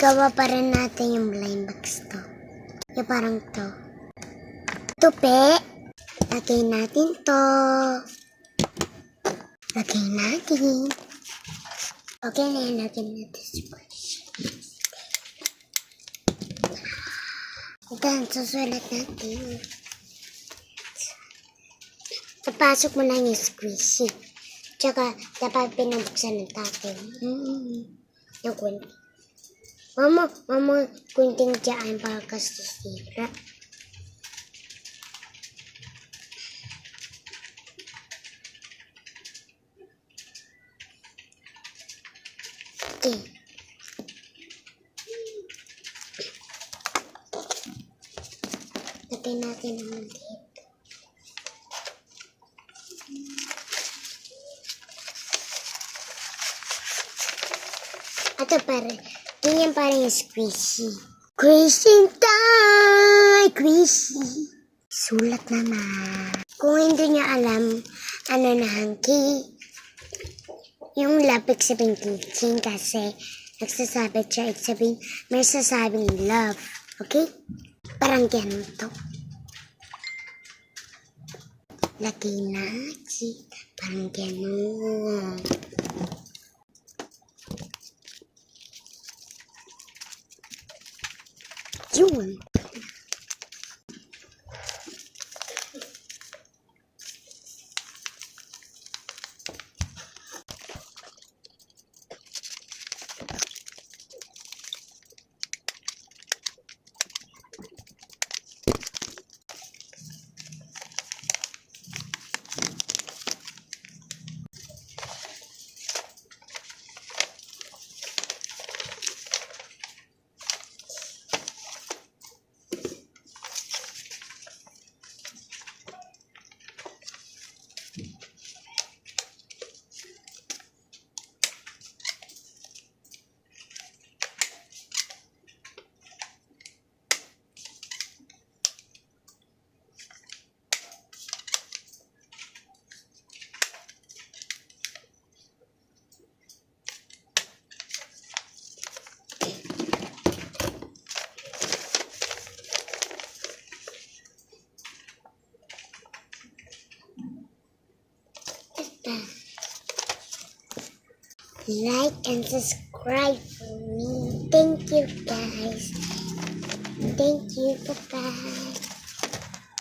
Gawa pa rin natin yung blind box to. Yung parang to. Tupi. Lagay natin to. Lagay natin. Okay na yan. Lagay natin squash. Then, susulat natin. Papasok mo lang yung squishy. Tsaka, dapat pinabuksan ng tatay. Yung kunti. Mama, kunting dyan para kasisira. Okay. Lagay natin naman dito. Ito ganyan parang yung squishy. Squishy time! Squishy. Sulat naman. Kung hindi niya alam, ano na hanky, yung lapik sabing teaching kasi nagsasabi siya, sabihin, may sasabing love. Okay? Parang ganun to. Lagay natin. Parang ganun. Yun. Like and subscribe for me. Thank you guys. Thank you. Bye-bye.